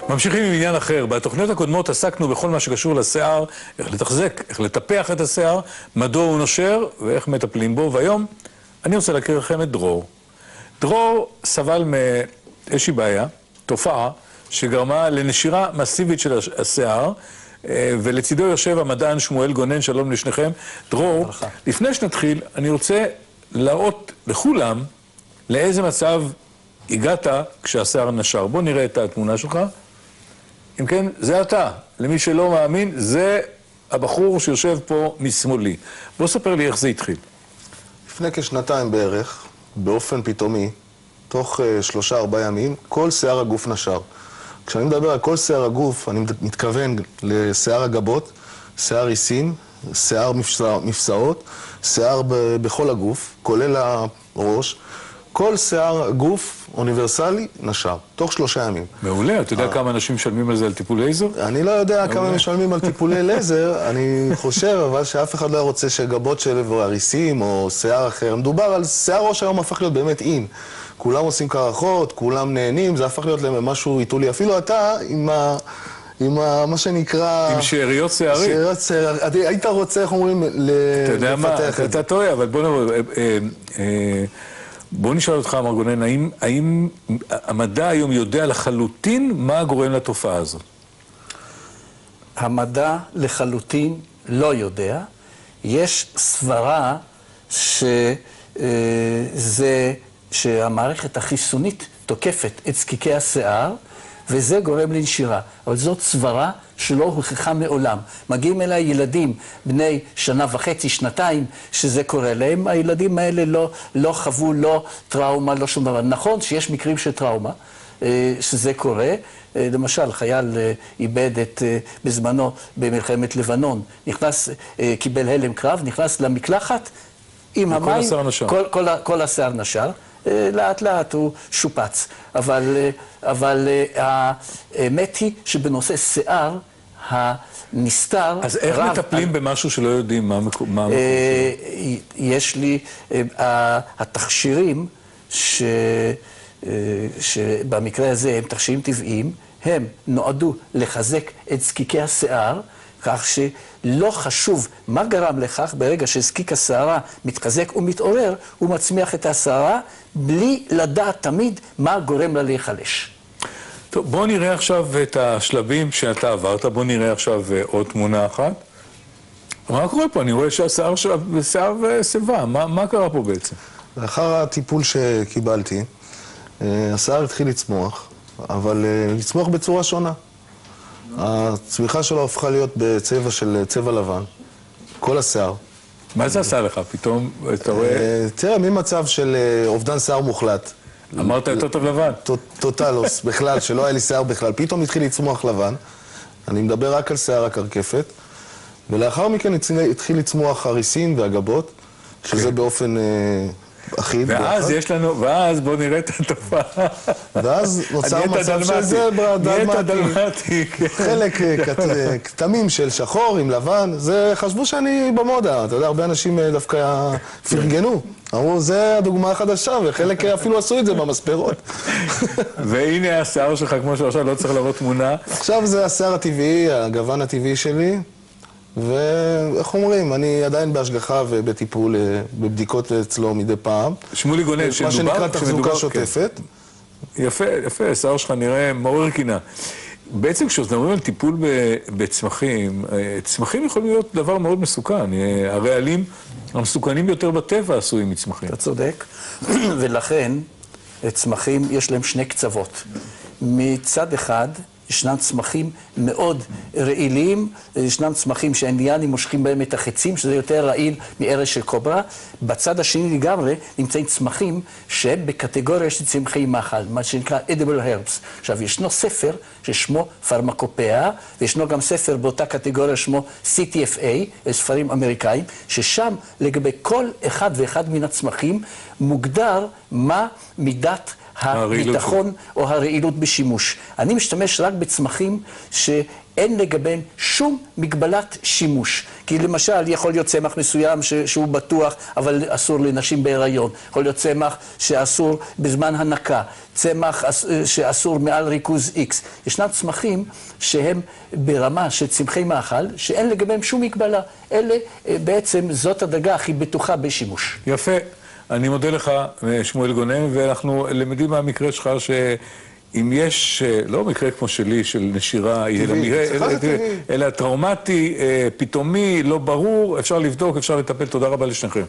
ממשיכים עם עניין אחר. בתוכניות הקודמות עסקנו בכל מה שקשור לשיער, איך לתחזק, איך לטפח את השיער, מדוע הוא נושר ואיך מטפלים בו. והיום אני רוצה להכיר לכם את דרור. דרור סבל מאיזושהי בעיה, תופעה, שגרמה לנשירה מסיבית של השיער, ולצידו יושב המדען שמואל גונן. שלום לשניכם. דרור, לפני שנתחיל, אני רוצה להראות לכולם לאיזה מצב הגעת כשהשיער נשר. בוא נראה את התמונה שלך. אם כן, זה אתה. למי שלא מאמין, זה הבחור שיושב פה משמאלי. בוא ספר לי איך זה התחיל. לפני כשנתיים בערך, באופן פתאומי, תוך 3-4 ימים, כל שיער הגוף נשר. כשאני מדבר על כל שיער הגוף, אני מתכוון לשיער הגבות, שיער עיסים, שיער מפסעות, שיער בכל הגוף, כולל הראש. כל שיער גוף אוניברסלי נשר, תוך 3 ימים. מעולה, אתה יודע כמה אנשים משלמים על זה על טיפולי לייזר? אני לא יודע כמה משלמים על טיפולי לייזר, אני חושב אבל שאף אחד לא רוצה שגבות של עריסים או שיער אחר. מדובר על שיער ראש היום הפך להיות באמת אין. כולם עושים קרחות, כולם נהנים, זה הפך להיות למשהו עיתולי. אפילו אתה עם מה שנקרא... עם שאריות שערים. שאריות שערים. היית רוצה, איך אומרים, לפתח את זה. אתה יודע מה, אתה טועה, אבל בוא נשאל אותך, מר גונן, האם המדע היום יודע לחלוטין מה גורם לתופעה הזאת? המדע לחלוטין לא יודע. יש סברה שהמערכת החיסונית תוקפת את זקיקי השיער, וזה גורם לנשירה. אבל זאת סברה שלא הוכחה מעולם. מגיעים אליי ילדים בני 1.5 שנתיים, שזה קורה להם. הילדים האלה לא חוו, לא טראומה, לא שום דבר. נכון שיש מקרים של טראומה, שזה קורה. למשל, חייל איבד בזמנו במלחמת לבנון, קיבל הלם קרב, נכנס למקלחת עם המים, כל השיער נשר. לאט לאט הוא שופץ. אבל האמת היא שבנושא שיער, הנסתר... אז איך מטפלים במשהו שלא יודעים מה המקום שלו? יש לי התכשירים שבמקרה הזה הם תכשירים טבעיים, הם נועדו לחזק את זקיקי השיער, כך שלא חשוב מה גרם לכך. ברגע שזקיק השערה מתחזק ומתעורר, הוא מצמיח את השערה בלי לדעת תמיד מה גורם לה להיחלש. טוב, בוא נראה עכשיו את השלבים שאתה עברת. בוא נראה עכשיו עוד תמונה אחת. מה קורה פה? אני רואה שהשיער שיבה. מה קרה פה בעצם? לאחר הטיפול שקיבלתי, השיער התחיל לצמוח, אבל לצמוח בצורה שונה. הצמיחה שלו הפכה להיות בצבע של צבע לבן, כל השיער. מה זה עשה לך? פתאום אתה רואה... תראה, ממצב של אובדן שיער מוחלט. אמרת יותר טוב לבן. טוטלוס, בכלל, שלא היה לי שיער בכלל. פתאום התחיל לצמוח לבן. אני מדבר רק על שיער הקרקפת. ולאחר מכן התחיל לצמוח הריסים והגבות, שזה באופן אחיד. ואז בואו נראה את התופעה. ואז נוצר מצב של זברה, דלמטי. חלק כתמים של שחור עם לבן. זה חשבו שאני במודה. אתה יודע, הרבה אנשים דווקא פרגנו. אמרו, זה הדוגמה החדשה, וחלק אפילו עשו את זה במספרות. והנה השיער שלך, כמו שעכשיו לא צריך לראות תמונה. עכשיו זה השיער הטבעי, הגוון הטבעי שלי. ואיך אומרים, אני עדיין בהשגחה ובטיפול, בבדיקות אצלו מדי פעם. שמולי גונן, מה שנקרא תחזוקה שוטפת. יפה, יפה, השיער שלך נראה מעורר קינה. בעצם כשמדברים על טיפול בצמחים, צמחים יכולים להיות דבר מאוד מסוכן. הרעלים המסוכנים ביותר בטבע עשויים מצמחים. אתה צודק, ולכן צמחים יש להם 2 קצוות. מצד אחד, ישנם צמחים מאוד רעילים, ישנם צמחים שהאינדיאנים מושכים בהם את החצים, שזה יותר רעיל מארץ של קוברה. בצד השני לגמרי נמצאים צמחים שהם בקטגוריה של צמחי מחל, מה שנקרא edible herbs. עכשיו, ישנו ספר ששמו פרמקופאה, וישנו גם ספר באותה קטגוריה שמו CTFA, ספרים אמריקאים, ששם לגבי כל אחד ואחד מן הצמחים מוגדר מה מידת הביטחון או הרעילות בשימוש. אני משתמש רק בצמחים שאין לגביהם שום מגבלת שימוש. כי למשל יכול להיות צמח מסוים שהוא בטוח, אבל אסור לנשים בהיריון. יכול להיות צמח שאסור בזמן הנקה. צמח שאסור מעל ריכוז X. ישנם צמחים שהם ברמה של צמחי מאכל, שאין לגביהם שום מגבלה. אלה בעצם זאת הדרגה הכי בטוחה בשימוש. יפה. אני מודה לך, שמואל גונן, ואנחנו למדים מהמקרה שלך שאם יש, לא מקרה כמו שלי, של נשירה, אלא טראומטי, פתאומי, לא ברור, אפשר לבדוק, אפשר לטפל. תודה רבה לשניכם.